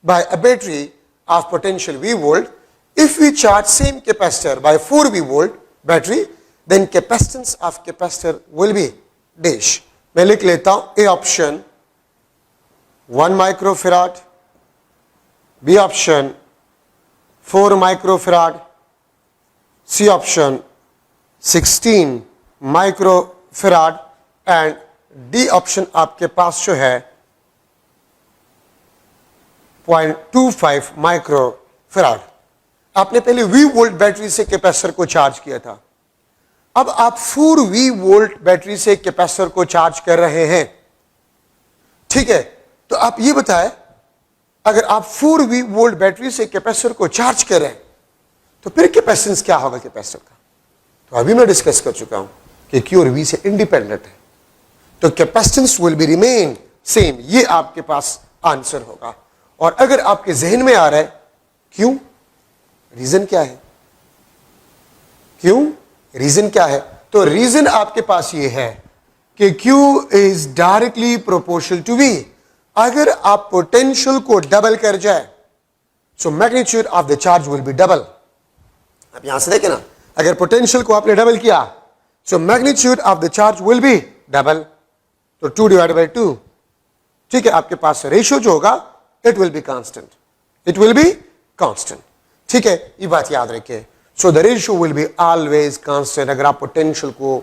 by a battery of potential V volt. If we charge same capacitor by 4V volt battery, then capacitance of capacitor will be dash. मैं लिख लेता हूं, A option 1 microfarad, B option 4 microfarad, C option 16 microfarad and D option आपके पास जो है 0.25 माइक्रोफैराड। आपने पहले V वोल्ट बैटरी से कैपेसिटर को चार्ज किया था, अब आप 4V वोल्ट बैटरी से कैपेसिटर को चार्ज कर रहे हैं, ठीक है। तो आप ये बताएं, अगर आप 4V वोल्ट बैटरी से कैपेसिटर को चार्ज कर रहे हैं तो फिर कैपेसिटेंस क्या होगा कैपेसिटर का? तो अभी मैं डिस्कस कर चुका हूं कि Q और V से इंडिपेंडेंट है, तो capacitance will be remain same. ये आपके पास आंसर होगा। और अगर आपके जहन में आ रहा है क्यों, रीजन क्या है, क्यों, रीजन क्या है, तो रीजन आपके पास ये है कि Q is directly proportional to V। अगर आप पोटेंशियल को डबल कर जाए, so magnitude of the charge will be double. आप यहां से देखें ना, अगर पोटेंशियल को आपने डबल किया, सो magnitude of the charge will be double, तो 2 डिवाइड बाई 2, ठीक है। आपके पास रेशियो जो होगा it will be constant, it will be constant, ठीक है, ये बात याद रखिए। So the ratio will be always constant. अगर आप पोटेंशियल को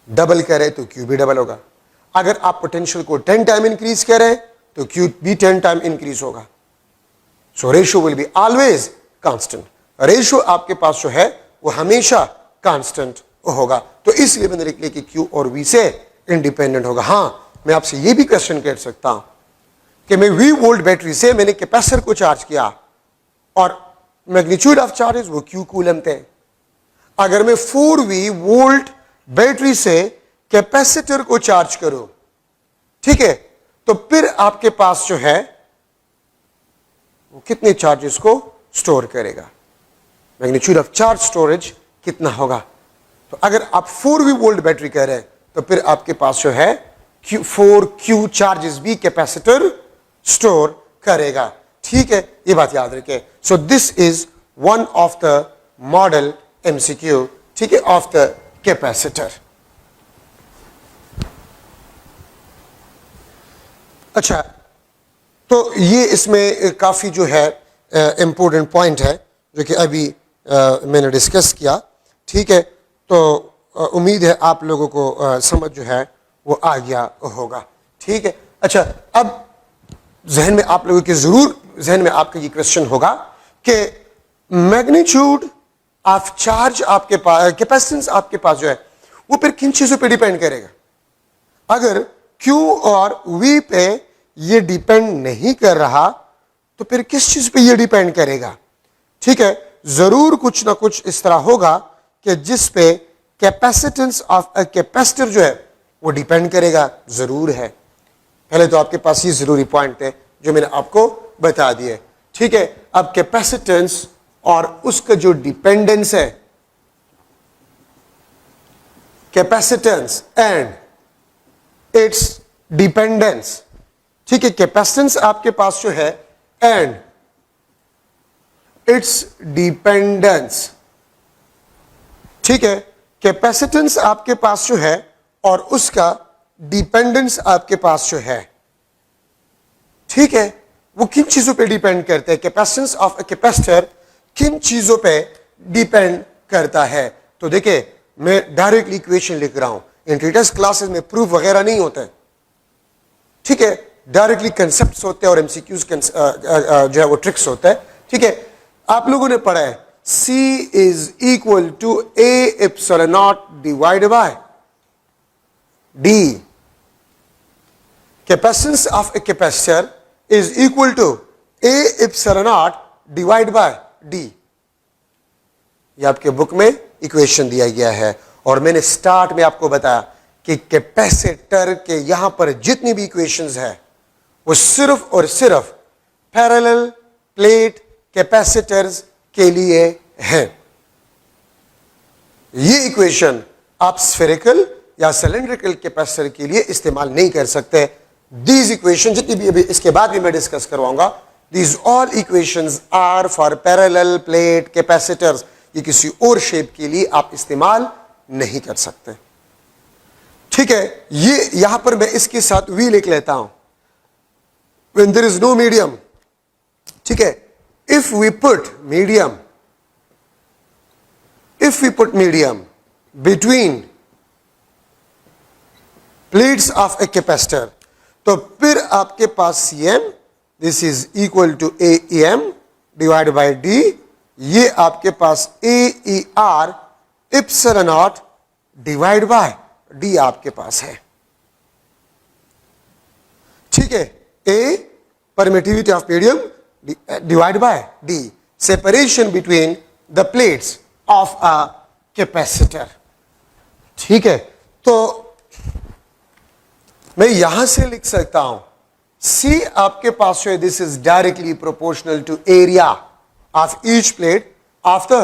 डबल करें तो Q भी डबल होगा, अगर आप पोटेंशियल को 10 टाइम इंक्रीज करें तो Q भी 10 टाइम इंक्रीज होगा। So ratio will be always constant. Ratio आपके पास जो है वो हमेशा कांस्टेंट होगा, तो इसलिए मैंने लिख लिया कि Q और V से इंडिपेंडेंट होगा। हां, मैं आपसे ये भी क्वेश्चन कर सकता हूं कि मैं V वोल्ट बैटरी से मैंने कैपेसिटर को चार्ज किया और मैग्नीट्यूड ऑफ चार्ज वो Q कूलम थे। अगर मैं 4V वोल्ट बैटरी से कैपेसिटर को चार्ज करूं, ठीक है, तो फिर आपके पास जो है वो कितने चार्जेस को स्टोर करेगा, मैग्नीट्यूड ऑफ चार्ज स्टोरेज कितना होगा। तो अगर आप 4V वोल्ट बैटरी कह रहे हैं तो फिर आपके पास जो है 4Q चार्जेस भी कैपेसिटर स्टोर करेगा, ठीक है, ये बात याद रखें। So this is one of the model MCQ, ठीक है, ऑफ द कैपेसिटर। अच्छा, तो ये इसमें काफी जो है इंपॉर्टेंट पॉइंट है जो कि अभी मैंने डिस्कस किया, ठीक है। तो उम्मीद है आप लोगों को समझ जो है वो आ गया होगा, ठीक है। अच्छा, अब जहन में आप लोगों के जरूर जहन में आपका ये क्वेश्चन होगा कि मैग्नीट्यूड ऑफ चार्ज आपके पास, कैपेसिटेंस आपके पास जो है वो फिर किन चीजों पे डिपेंड करेगा? अगर Q और V पे ये डिपेंड नहीं कर रहा तो फिर किस चीज पे ये डिपेंड करेगा? ठीक है, जरूर कुछ ना कुछ इस तरह होगा कि जिस पे कैपेसिटेंस ऑफ अ कैपेसिटर जो है वो डिपेंड करेगा, जरूर है। पहले तो आपके पास ये जरूरी पॉइंट है जो मैंने आपको बता दिए। ठीक है, अब कैपेसिटेंस और उसका जो डिपेंडेंस है, कैपेसिटेंस एंड इट्स डिपेंडेंस। ठीक है, कैपेसिटेंस आपके पास जो है एंड इट्स डिपेंडेंस। ठीक है, कैपेसिटेंस आपके पास जो है और उसका डिपेंडेंस आपके पास जो है, ठीक है, वो किन चीजों पे डिपेंड करते हैं? कैपेसिटेंस ऑफ अ कैपेसिटर किन चीजों पे डिपेंड करता है? तो देखिए, मैं डायरेक्टली इक्वेशन लिख रहा हूं, इन लेटेस्ट क्लासेस में प्रूफ वगैरह नहीं होता है। ठीक है, डायरेक्टली कंसेप्ट्स होते हैं और एमसीक्यूज जो है वो ट्रिक्स होता है। ठीक है, आप लोगों ने पढ़ा है C is equal to A epsilon not divide by D। Capacitance of a capacitor is equal to A epsilon not divide by D। ये आपके बुक में इक्वेशन दिया गया है और मैंने स्टार्ट में आपको बताया कि कैपेसिटर के यहां पर जितनी भी इक्वेशंस है वो सिर्फ और सिर्फ पैरेलल प्लेट कैपेसिटर्स के लिए है। ये इक्वेशन आप स्फेरिकल या सिलेंड्रिकल कैपेसिटर के लिए इस्तेमाल नहीं कर सकते। दीज इक्वेशन जितनी भी अभी इसके बाद भी मैं डिस्कस करवाऊंगा, these all equations are for parallel plate capacitors. ये किसी और शेप के लिए आप इस्तेमाल नहीं कर सकते। ठीक है, ये यहां पर मैं इसके साथ वी लिख लेता हूं, when there is no medium। ठीक है, if we put medium between plates of a capacitor, तो फिर आपके पास Cm, this is equal to AEM divided by D, ये आपके पास AER epsilon naught divide by D आपके पास है। ठीक है, A permittivity of medium divided by D, separation between the plates of a capacitor। ठीक है, तो मैं यहां से लिख सकता हूं C आपके पास है, this is directly proportional to area of each plate of the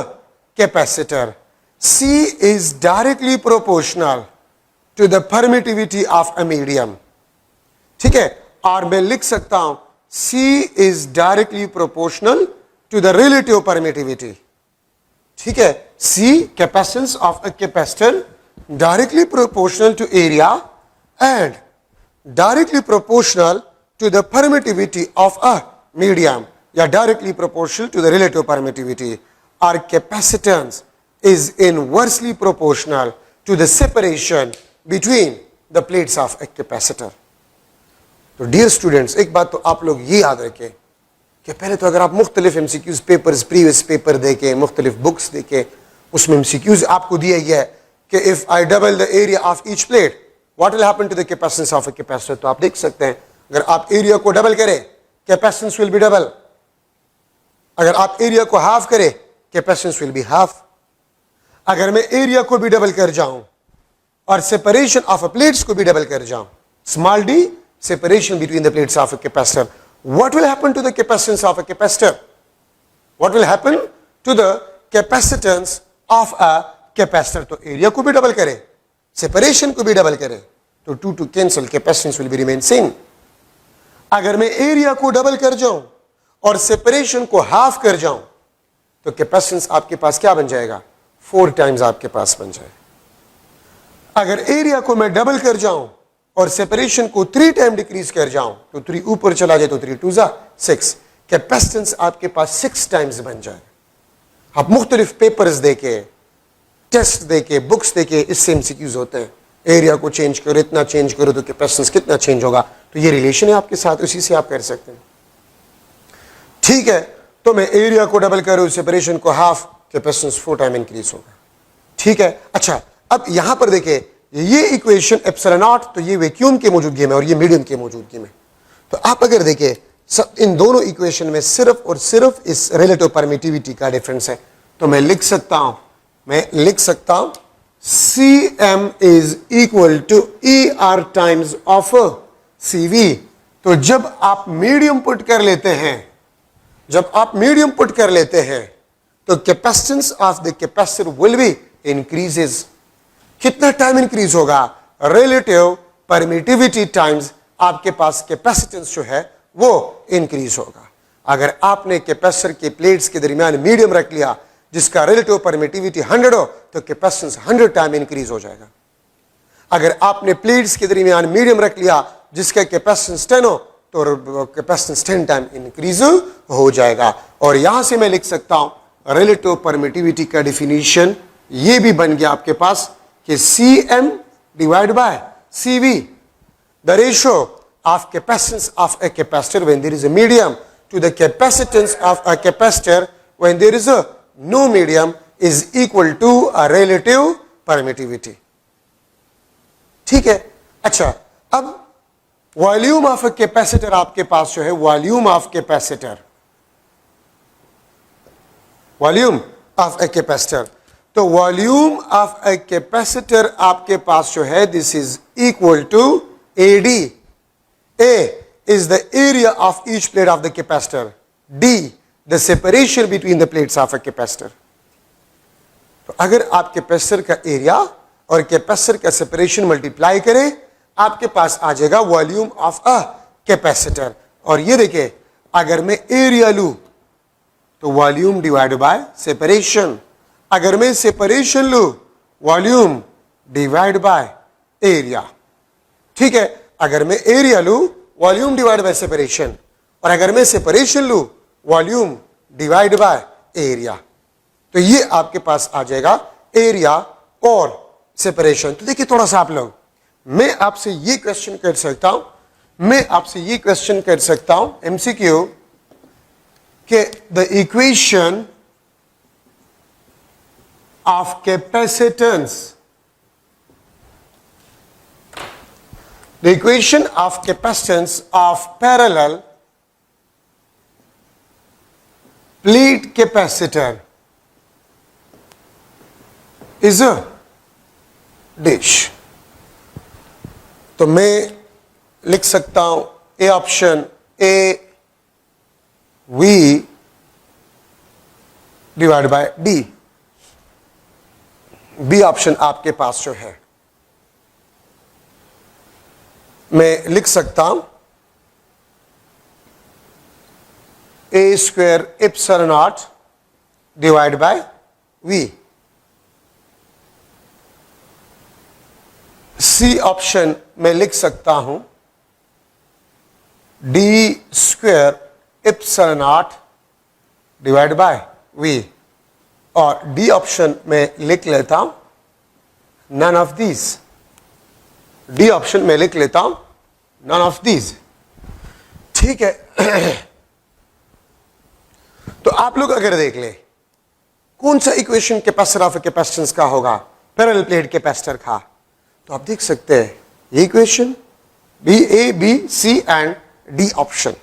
capacitor. C is directly proportional to the permittivity of a medium। ठीक है, और मैं लिख सकता हूं C is directly proportional to the relative permittivity। ठीक है, C capacitance of a capacitor directly proportional to area and directly proportional to the permittivity of a medium या directly proportional to the relative permittivity। Our capacitance is inversely proportional to the separation between the plates of a capacitor। तो डियर स्टूडेंट्स, एक बात तो आप लोग ये याद रखें कि पहले तो अगर आप मुख्तलिफ एमसीक्यूज पेपर्स, प्रीवियस पेपर देखें, मुख्तलिफ बुक्स देखें, उसमें एमसीक्यूज आपको दिया गया है कि if I double the area of each plate what will happen to the capacitance of a capacitor. तो आप देख सकते हैं अगर आप एरिया को डबल करें कैपेसिटेंस विल बी डबल, अगर आप एरिया को हाफ करें कैपेसिटेंस विल बी हाफ। अगर मैं एरिया को भी डबल कर जाऊं और सेपरेशन ऑफ अ प्लेट्स को भी डबल कर जाऊं, small D separation between the plates of a capacitor, what will happen to the capacitance of a capacitor? What will happen to the capacitance of a capacitor? तो एरिया को भी डबल करें, सेपरेशन को भी डबल करें, तो 2 to cancel, capacitance will be remain same। अगर मैं एरिया को डबल कर जाऊं और सेपरेशन को हाफ कर जाऊं तो कैपेसिटेंस आपके पास क्या बन जाएगा? 4 times आपके पास बन जाएगा। अगर एरिया को मैं डबल कर जाऊं और सेपरेशन को 3 टाइम डिक्रीज कर जाऊं तो 3 ऊपर चला जाए तो 3 2 जा 6, कैपेसिटेंस आपके पास 6 टाइम्स बन जाए। आप मुख्तलिफ पेपर्स देके, टेस्ट देके, बुक्स देके, इससे एमसीक्यूज होते हैं, एरिया को चेंज करो, इतना चेंज करो तो कैपेसिटेंस कितना चेंज होगा। तो ये रिलेशन है आपके साथ, उसी से आप कर सकते हैं। ठीक है, तो मैं एरिया को डबल करूं, सेपरेशन को हाफ, कैपेसिटेंस 4 टाइम इंक्रीज होगा। ठीक है, अच्छा अब यहां पर देखिए ये इक्वेशन एप्सिलॉन नॉट, तो ये वैक्यूम के मौजूदगी में और ये मीडियम के मौजूदगी में। तो आप अगर देखिए इन दोनों इक्वेशन में सिर्फ और सिर्फ इस रिलेटिव परमिटिविटी का डिफरेंस है, तो मैं लिख सकता हूं Cm is equal to ER times of CV। तो जब आप मीडियम पुट कर लेते हैं तो capacitance of the capacitor will B increases. कितना टाइम इंक्रीज होगा? रिलेटिव परमिटिविटी टाइम्स आपके पास कैपेसिटेंस जो है वो इंक्रीज होगा। अगर आपने कैपेसिटर के प्लेट्स के दरमियान मीडियम रख लिया जिसका रिलेटिव परमिटिविटी 100 हो तो कैपेसिटेंस 100 टाइम इंक्रीज हो जाएगा। अगर आपने प्लेट्स के दरमियान मीडियम रख लिया जिसका कैपेसिटेंस 10 हो तो कैपेसिटेंस 10 टाइम इंक्रीज हो जाएगा। और यहां से मैं लिख सकता हूं रिलेटिव परमिटिविटी का डेफिनेशन ये भी बन गया आपके पास कि Cm divide by CV, the ratio of capacitance of a capacitor when there is a medium to the capacitance of a capacitor when there is a no medium is equal to a relative permittivity. ठीक है, अच्छा अब वॉल्यूम ऑफ अ कैपेसिटर आपके पास जो है वॉल्यूम ऑफ अ कैपेसिटर, तो वॉल्यूम ऑफ अ कैपेसिटर आपके पास जो है this is equal to AD। A is the area of each plate of the capacitor, D the separation between the plates of a capacitor। तो अगर आप कैपेसिटर का एरिया और कैपेसिटर का सेपरेशन मल्टीप्लाई करें आपके पास आ जाएगा वॉल्यूम ऑफ अ कैपेसिटर। और ये देखिए अगर मैं एरिया लूं तो वॉल्यूम डिवाइड बाय सेपरेशन, अगर मैं सेपरेशन लूं वॉल्यूम डिवाइड बाय एरिया। ठीक है, अगर मैं एरिया लूं वॉल्यूम डिवाइड बाय सेपरेशन और अगर मैं सेपरेशन लूं वॉल्यूम डिवाइड बाय एरिया, तो ये आपके पास आ जाएगा एरिया और सेपरेशन। तो देखिए थोड़ा सा आप लोग मैं आपसे ये क्वेश्चन कर सकता हूं MCQ के the equation of capacitance, the equation of capacitance of parallel plate capacitor is a dish। तो मैं लिख सकता हूं A option AV divide by D, B option आपके पास जो है मैं लिख सकता हूं A² epsilon not divide by V। C option में लिख सकता हूं D² epsilon not divide by V। और डी ऑप्शन में लिख लेता हूं none of these, D option में लिख लेता हूं नन ऑफ दीज। ठीक है तो आप लोग अगर देख ले कौन सा इक्वेशन कैपेसिटर ऑफ कैपेसिटेंस का होगा पैरेलल प्लेट कैपेसिटर का, तो आप देख सकते हैं ये equation A, B, C and D option.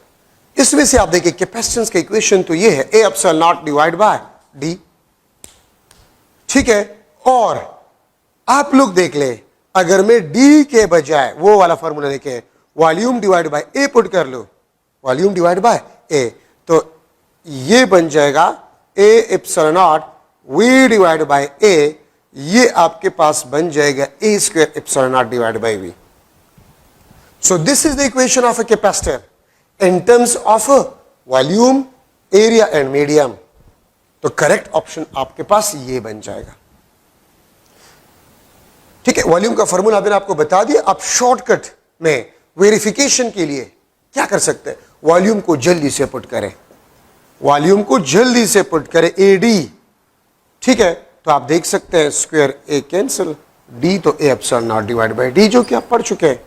इसमें से आप देखिए कैपेसिटेंस का इक्वेशन तो ये है A epsilon not divide by D। ठीक है, और आप लोग देख ले अगर मैं D के बजाय वो वाला फॉर्मूला देखे volume divide by A put कर लो, वॉल्यूम डिवाइड बाय A, तो ये बन जाएगा A epsilon not V divide by A, ये आपके पास बन जाएगा A² epsilon not divide by V। So this is the equation of a capacitor in terms of volume, area and medium. तो करेक्ट ऑप्शन आपके पास ये बन जाएगा। ठीक है, वॉल्यूम का फॉर्मूला मैंने आपको बता दिया। आप शॉर्टकट में वेरिफिकेशन के लिए क्या कर सकते हैं, वॉल्यूम को जल्दी से पुट करें, वॉल्यूम को जल्दी से पुट करें AD। ठीक है, तो आप देख सकते हैं स्क्वायर A कैंसिल, D तो A epsilon not divide by D जो कि आप पढ़ चुके हैं।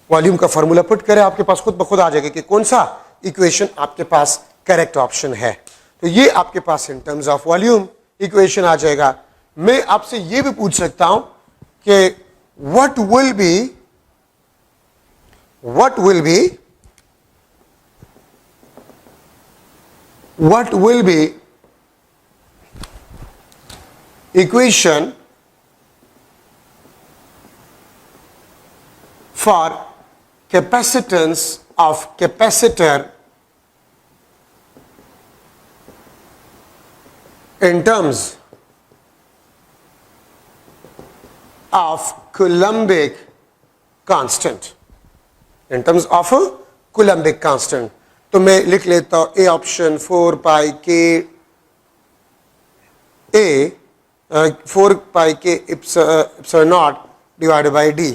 वॉल्यूम का फॉर्मूला पुट करें आपके पास खुद ब खुद आ जाएगा कि कौन सा इक्वेशन आपके पास करेक्ट ऑप्शन है। तो ये आपके पास in terms of volume equation आ जाएगा। मैं आपसे ये भी पूछ सकता हूं कि what will be equation for capacitance of capacitor in terms of Coulombic constant, in terms of a Coulombic constant। तो मैं लिख लेता हूं ए ऑप्शन 4 पाई के ए 4 पाई के epsilon not divide by D.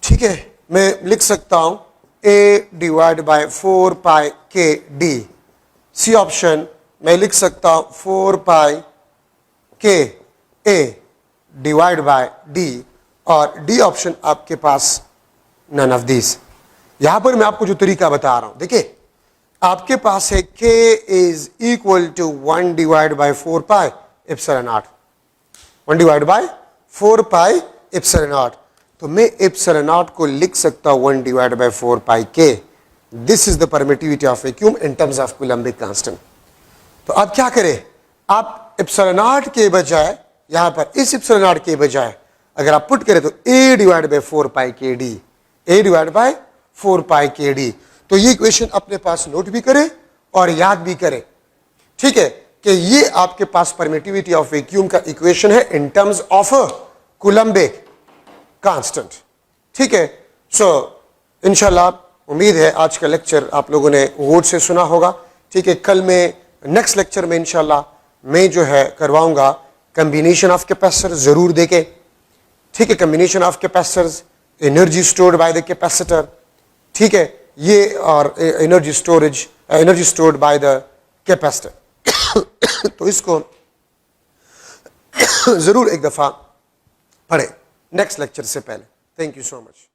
ठीक है, मैं लिख सकता हूं ए डिवाइड बाय 4 पाई के डी। सी ऑप्शन मैं लिख सकता हूं 4 पाई के ए डिवाइड बाय डी, और डी ऑप्शन आपके पास नन ऑफ दिस। यहां पर मैं आपको जो तरीका बता रहा हूं, देखिए आपके पास है k is equal to 1 divide by 4 pi epsilon not, 1 divide by 4 pi epsilon not. तो मैं एप्सिलॉन नॉट को लिख सकता हूं 1 डिवाइड बाय 4 पाई के। This is the permittivity of vacuum in terms of Coulombic constant. तो अब क्या करें, आप एप्सिलॉन नॉट के बजाय यहां पर इस एप्सिलॉन नॉट के बजाय अगर आप पुट करें तो a डिवाइड बाय 4 पाई के डी, a डिवाइड बाय 4 पाई के डी। तो ये इक्वेशन अपने पास नोट भी करें और याद भी करें, ठीक है, कि ये आपके पास परमिटिविटी ऑफ वैक्यूम का इक्वेशन है इन टर्म्स ऑफ कूलम्बिक कांस्टेंट। ठीक है, सो इंशाल्लाह उम्मीद है आज का लेक्चर आप लोगों ने गौर से सुना होगा। ठीक है, कल में नेक्स्ट लेक्चर में इंशाल्लाह मैं जो है करवाऊंगा कॉम्बिनेशन ऑफ कैपेसिटर, जरूर देखें। ठीक है, combination of capacitors, energy stored by the capacitor, ठीक है, ये और energy stored by the capacitor. तो इसको जरूर एक दफा पढ़े नेक्स्ट लेक्चर से पहले। Thank you so much.